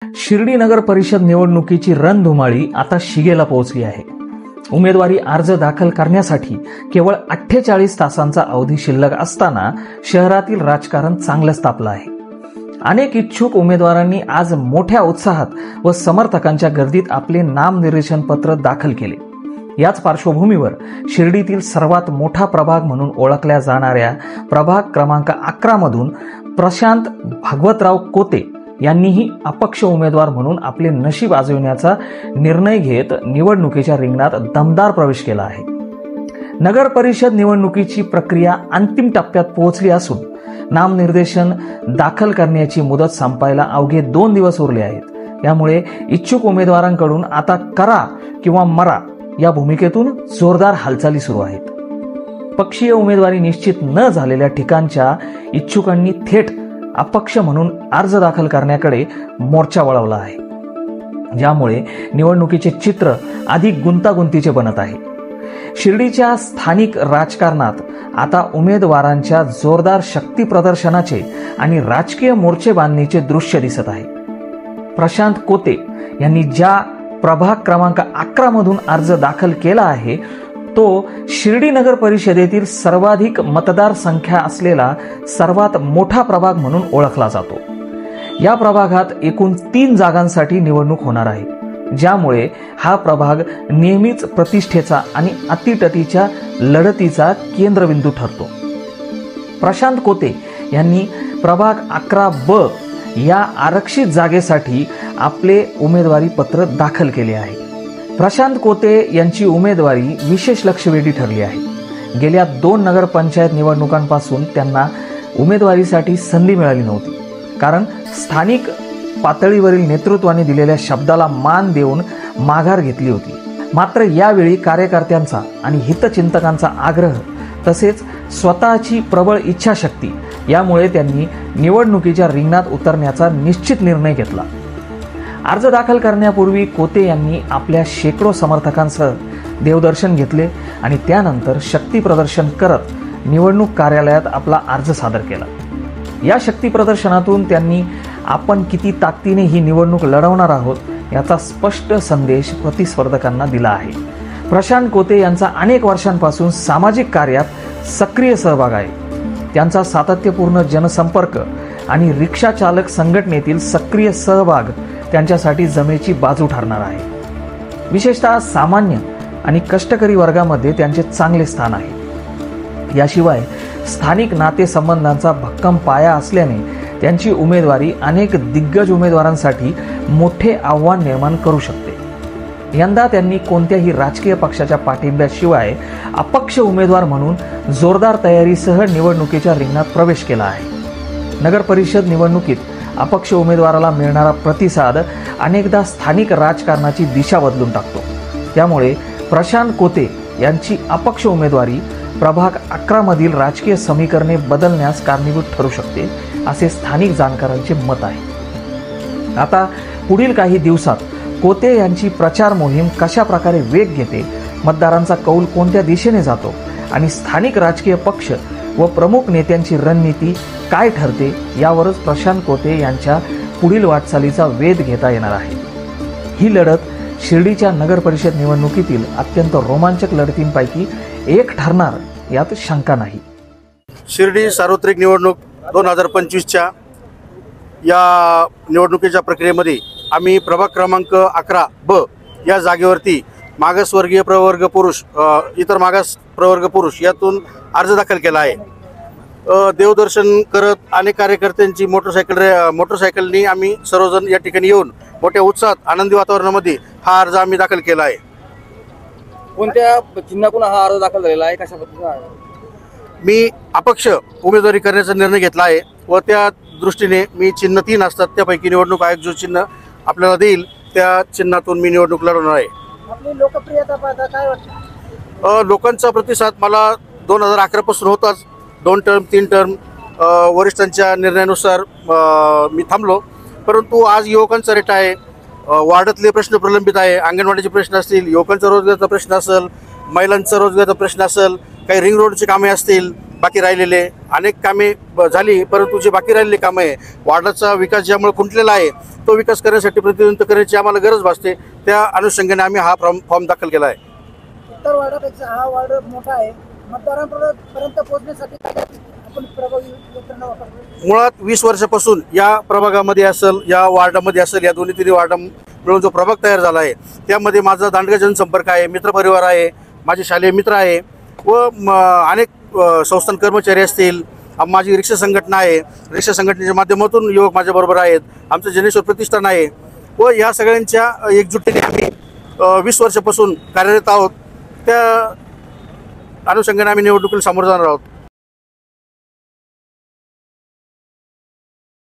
शिर्डी नगर परिषद निवडणुकीची रणधुमाळी आता शिगेला पोहोचली आहे। उमेदवारी अर्ज दाखल करण्यासाठी केवळ 48 तासांचा अवधी शिल्लक असताना शहरातील राजकारण चांगलंच तापलं आहे। अनेक इच्छुक उमेदवारांनी आज मोठ्या उत्साहात व समर्थकांच्या गर्दीत आपले नामनिर्देशन पत्र दाखल केले। याच पार्श्वभूमीवर शिर्डीतील सर्वात मोठा प्रभाग म्हणून ओळखल्या जाणाऱ्या प्रभाग क्रमांक 11 मधून प्रशांत भागवतराव कोते यांनीही अपक्ष उमेदवार म्हणून आपले नशीब आजमावण्याचा निर्णय घेत निवडणुकीच्या रिंगणात दमदार प्रवेश केला आहे। नगर परिषद निवडणुकीची प्रक्रिया अंतिम टप्प्यात पोहोचली असून नामनिर्देशन दाखल करण्याची मुदत संपायला अवघे 2 दिवस उरले आहेत। यामुळे इच्छुक उमेदवारांकडून आता करा किंवा मरा या भूमिकेतून जोरदार हालचाली सुरू आहेत। पक्षीय उमेदवारी निश्चित न झालेल्या ठिकाणच्या इच्छुकांनी थेट अपक्ष म्हणून अर्ज दाखल करण्याकडे मोर्चा वळवला आहे, ज्यामुळे निवडणुकीचे चित्र अधिक गुंतागुंतीचे बनत आहे। शिर्डीच्या स्थानिक राजकारणात आता उमेदवारांच्या जोरदार शक्ती प्रदर्शनाचे आणि राजकीय मोर्चे बांधणीचे दृश्य दिसत आहे। प्रशांत कोते यांनी ज्या प्रभाग क्रमांक 11 मधून अर्ज दाखल केला आहे तो शिर्डी नगर परिषदेतील सर्वाधिक मतदार संख्या असलेला सर्वात मोठा प्रभाग म्हणून ओळखला जातो। या प्रभागात एकूण 3 जागांसाठी निवडणूक होणार आहे, ज्यामुळे हा प्रभाग नेहमीच प्रतिष्ठेचा आणि अतिटतीच्या लढतीचा केंद्रबिंदू ठरतो। प्रशांत कोते यांनी प्रभाग 11B या आरक्षित जागेसाठी आपले उमेदवारी पत्र दाखल केले आहे। प्रशांत कोते यांची उमेदवारी विशेष लक्षवेधी ठरली आहे। गेल्या 2 नगरपंचायत निवडणुकांपासून त्यांना उमेदवारीसाठी संधी मिळाली नव्हती, कारण स्थानिक पातळीवरील नेतृत्वाने दिलेल्या शब्दाला मान देऊन माघार घेतली होती। मात्र यावेळी कार्यकर्त्यांचा आणि हितचिंतकांचा आग्रह तसेच स्वतःची प्रबळ इच्छाशक्ती यामुळे त्यांनी निवडणुकीच्या रिंगणात उतरण्याचा निश्चित निर्णय घेतला। अर्ज दाखल करण्यापूर्वी कोते यांनी आपल्या शेकडो समर्थकांसह देवदर्शन घेतले आणि त्यानंतर शक्ती प्रदर्शन करत निवडणूक कार्यालयात आपला अर्ज सादर केला। या शक्ती प्रदर्शनातून त्यांनी आपण किती ताकदीने ही निवडणूक लढवणार आहोत याचा स्पष्ट संदेश प्रतिस्पर्धकांना दिला आहे। प्रशांत कोते यांचा अनेक वर्षांपासून सामाजिक कार्यात सक्रिय सहभाग आहे। त्यांचा सातत्यपूर्ण जनसंपर्क आणि रिक्षा चालक संघटनेतील सक्रिय सहभाग त्यांच्यासाठी जमेची बाजू ठरणार आहे। विशेषतः सामान्य आणि कष्टकरी वर्गामध्ये त्यांचे चांगले स्थान आहे। याशिवाय स्थानिक नातेसंबंधांचा भक्कम पाया असल्याने त्यांची उमेदवारी अनेक दिग्गज उमेदवारांसाठी मोठे आव्हान निर्माण करू शकते। यंदा त्यांनी कोणत्याही राजकीय पक्षाच्या पाठिंब्याशिवाय अपक्ष उमेदवार म्हणून जोरदार तयारीसह निवडणुकीच्या रिंगणात प्रवेश केला आहे। नगर परिषद निवडणुकीत अपक्ष उमेदवाराला मिळणारा प्रतिसाद अनेकदा स्थानिक राजकारणाची दिशा बदलून टाकतो। त्यामुळे प्रशांत कोते यांची अपक्ष उमेदवारी प्रभाग 11 मधील राजकीय समीकरणे बदलण्यास कारणीभूत ठरू शकते, असे स्थानिक जाणकारांचे मत आहे। आता पुढील काही दिवसात कोते यांची प्रचार मोहीम कशा प्रकारे वेग घेते, मतदारांचा कौल कोणत्या दिशेने जातो आणि स्थानिक राजकीय पक्ष व प्रमुख नेत्यांची रणनीती काय ठरते यावरच प्रशांत कोते यांच्या पुढील वाटचालीचा वेध घेता येणार आहे। ही लढत शिर्डीच्या नगर परिषद निवडणुकीतील अत्यंत रोमांचक लढतींपैकी एक ठरणार यात शंका नाही। शिर्डी सार्वत्रिक निवडणूक 2025च्या या निवडणुकीच्या प्रक्रियेमध्ये आम्ही प्रभाग क्रमांक 11B या जागेवरती मागासवर्गीय प्रवर्ग पुरुष इतर मागास प्रवर्ग पुरुष यातून अर्ज दाखल केला आहे। देवदर्शन करत अनेक कार्यकर्त्यांची मोटरसायकलनी आम्ही सर्वजण या ठिकाणी येऊन मोठ्या उत्साहात आनंदी वातावरणामध्ये हा अर्ज आम्ही दाखल केला आहे। कोणत्या चिन्हातून हा अर्ज दाखल झालेला आहे, कशा पद्धतीने? मी अपक्ष उमेदवारी करण्याचा निर्णय घेतला आहे व त्या दृष्टीने मी चिन्ह 3 असतात त्यापैकी निवडणूक आयोग जो चिन्ह आपल्याला देईल त्या चिन्हातून मी निवडणूक लढवणार आहे। आपली लोकप्रियता पाहता काय वाटतं? लोकांचा प्रतिसाद मला 2011 पासून होताच। 2 टर्म 3 टर्म वरिष्ठांच्या निर्णयानुसार मी थांबलो, परंतु आज युवकांचा रेट आहे, वार्डातले प्रश्न प्रलंबित आहे, अंगणवाडीचे प्रश्न असतील, युवकांचा रोजगाराचा प्रश्न असेल, महिलांचा रोजगाराचा प्रश्न असेल, काही रिंग रोडची कामे असतील, बाकी राहिलेले अनेक कामे झाली, परंतु जे बाकी राहिलेले कामं आहे, वार्डाचा विकास ज्यामुळे खुंटलेला आहे तो विकास करण्यासाठी प्रतिनिधित्व करण्याची आम्हाला गरज भासते. त्या अनुषंगाने आम्ही हा फॉर्म दाखल केला आहे. इतर वार्डापेक्षा हा वार्ड मोठा आहे. मतदारांपर्यंत पोहोचण्यासाठी काय आपण प्रभावी यंत्रणा वापरतो. मुळात 20 वर्षापासून या प्रभागामध्ये असेल, या वार्डामध्ये असेल, या दोन्ही तिन्ही वार्डा मिळून जो प्रभाग तयार झाला आहे त्यामध्ये माझा दांडगा जनसंपर्क आहे, मित्रपरिवार आहे, माझे शालेय मित्र आहे व अनेक संस्थान कर्मचारी असतील, माझी रिक्षा संघटना आहे, रिक्षा संघटनेच्या माध्यमातून युवक माझ्याबरोबर आहेत, आमचं जनेश्वर प्रतिष्ठान आहे व या सगळ्यांच्या एकजुटीने आम्ही 20 वर्षापासून कार्यरत आहोत. त्या अनुषंगाने आम्ही निवडणुकीला सामोरं जाणार आहोत.